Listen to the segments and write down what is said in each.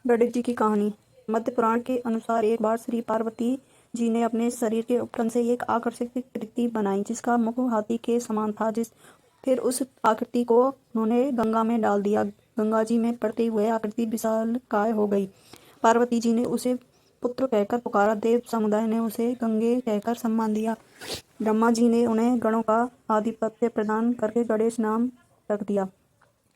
गणेश जी की कहानी। मध्य पुराण के अनुसार एक बार श्री पार्वती जी ने अपने शरीर के उपटन से एक आकर्षक कृति बनाई जिसका मुख हाथी के समान था। फिर उस आकृति को उन्होंने गंगा में डाल दिया। गंगा जी में पड़ते हुए आकृति विशालकाय हो गई। पार्वती जी ने उसे पुत्र कहकर पुकारा। देव समुदाय ने उसे गंगे कहकर सम्मान दिया। ब्रह्मा जी ने उन्हें गणों का आधिपत्य प्रदान करके गणेश नाम रख दिया।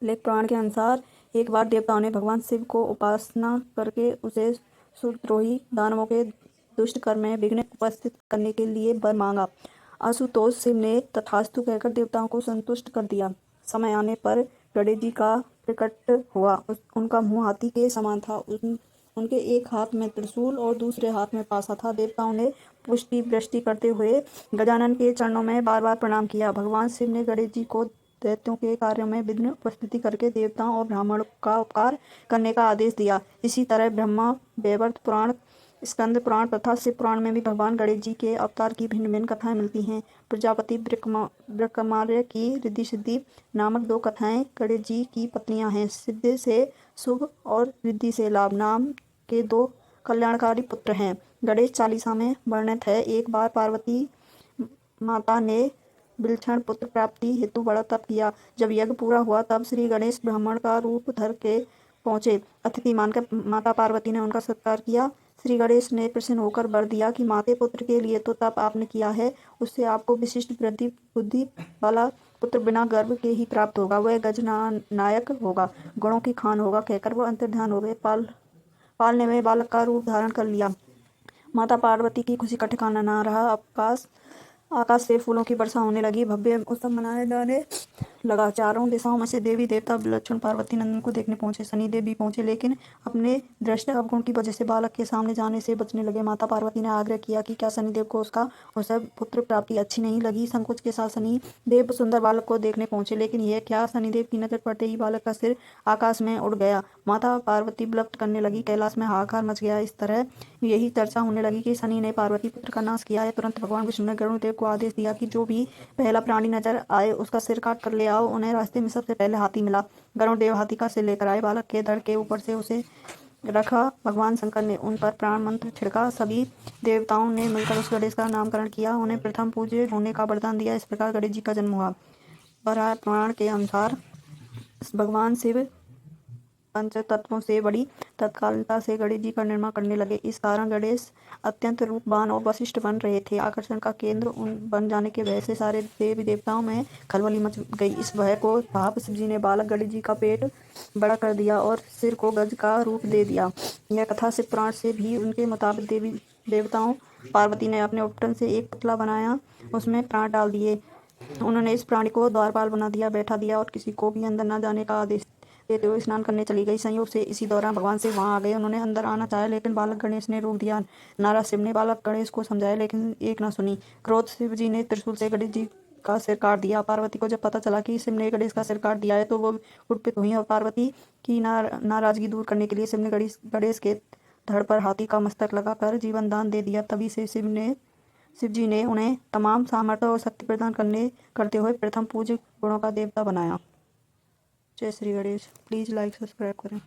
लेख पुराण के अनुसार एक बार देवताओं ने भगवान शिव को उपासना करके उसे सुरद्रोही दानवों के दुष्ट कर्म में विघ्न उपस्थित करने के लिए वर मांगा। आशुतोष शिव ने तथास्तु कहकर देवताओं को संतुष्ट कर दिया। समय आने पर गणेश जी का प्रकट हुआ। उनका मुंह हाथी के समान था। उनके एक हाथ में त्रिशूल और दूसरे हाथ में पासा था। देवताओं ने पुष्टि वृष्टि करते हुए गजानन के चरणों में बार बार प्रणाम किया। भगवान शिव ने गणेश जी को दैत्यों के कार्यों में विघ्न उपस्थिति करके देवताओं और ब्राह्मणों का उपकार करने का आदेश दिया। इसी तरह ब्रह्मा वैवर्त पुराण, स्कंद पुराण तथा शिव पुराण में भी भगवान गणेश जी के अवतार की भिन्न भिन्न कथाएं मिलती हैं। प्रजापति ब्रह्मार्य की रिद्धि सिद्धि नामक दो कथाएं गणेश जी की पत्नियां हैं। सिद्धि से शुभ और रिद्धि से लाभ नाम के दो कल्याणकारी पुत्र हैं। गणेश चालीसा में वर्णित है। एक बार पार्वती माता ने विलक्षण पुत्र प्राप्ति हेतु बड़ा तप किया। जब यज्ञ पूरा हुआ तब श्री गणेश ब्राह्मण का रूप धर के पहुंचे। अतिथि मानकर माता पार्वती ने उनका सत्कार किया। श्री गणेश ने प्रसन्न होकर वर दिया कि माते पुत्र के लिए तो तप आपने किया है, उससे आपको विशिष्ट वृद्धि बुद्धि वाला पुत्र बिना गर्भ के ही प्राप्त होगा। वह गजनायक होगा, गुणों की खान होगा कहकर वह अंतर्ध्यान हो गए। पालने में बालक का रूप धारण कर लिया। माता पार्वती की खुशी का ठिकाना न रहा। आकाश से फूलों की वर्षा होने लगी। भव्य उत्सव मनाए जाने लगा। चारों दिशाओं में से देवी देवता विलक्षण पार्वती नंदन को देखने पहुंचे। शनिदेव भी पहुंचे, लेकिन अपने दृष्ट अवगुण की वजह से बालक के सामने जाने से बचने लगे। माता पार्वती ने आग्रह किया कि क्या शनिदेव को उसका पुत्र प्राप्ति अच्छी नहीं लगी। संकोच के साथ शनिदेव सुंदर बालक को देखने पहुंचे, लेकिन यह क्या, शनिदेव की नजर पड़ते ही बालक का सिर आकाश में उड़ गया। माता पार्वती विलप्त करने लगी। कैलाश में हाहाकार मच गया। इस तरह यही चर्चा होने लगी कि शनि ने पार्वती पुत्र का नाश किया है। तुरंत भगवान विष्णु ने गरुड़देव को आदेश दिया कि जो भी पहला प्राणी नजर आए उसका सिर काट कर ले आओ। उन्हें रास्ते में सबसे पहले हाथी मिला। गरुड़देव हाथी का सिर लेकर आए। बालक के धड़ के ऊपर से उसे रखा। भगवान शंकर ने उन पर प्राण मंत्र छिड़का। सभी देवताओं ने मिलकर उस गणेश का नामकरण किया। उन्हें प्रथम पूज्य होने का वरदान दिया। इस प्रकार गणेश जी का जन्म हुआ। वराह पुराण के अनुसार भगवान शिव पंच तत्वों से बड़ी तत्कालता से गणेश जी का निर्माण करने लगे। इस कारण गणेश अत्यंत रूपवान और वशिष्ठ बन रहे थे। आकर्षण का केंद्र बन जाने के वजह से सारे देवी देवताओं में खलबली मच गई। इस भय को भाप शिव जी ने बालक गणेश जी का पेट बड़ा कर दिया और सिर को गज का रूप दे दिया। यह कथा शिव पुराण से भी उनके मुताबिक देवी देवताओं पार्वती ने अपने उपटन से एक पुतला बनाया, उसमें प्राण डाल दिए। उन्होंने इस प्राणी को द्वारपाल बना दिया, बैठा दिया और किसी को भी अंदर न जाने का आदेश देते हुए स्नान करने चली गई। संयोग से इसी दौरान भगवान शिव वहां आ गए। उन्होंने अंदर आना चाहा, लेकिन बालक गणेश ने रोक दिया। नाराज शिव ने बालक गणेश को समझाया, लेकिन एक न सुनी। क्रोध शिव जी ने त्रिशूल से गणेश जी का सिर काट दिया। पार्वती को जब पता चला कि शिव ने गणेश का सिर काट दिया है तो वो कुपित हुई और पार्वती की नाराजगी दूर करने के लिए शिव ने गणेश के धड़ पर हाथी का मस्तक लगाकर जीवन दान दे दिया। तभी से शिव जी ने उन्हें तमाम सामर्थ्य और शक्ति प्रदान करते हुए प्रथम पूज्य गुणों का देवता बनाया। जय Shri Ganesh. Please like subscribe करें।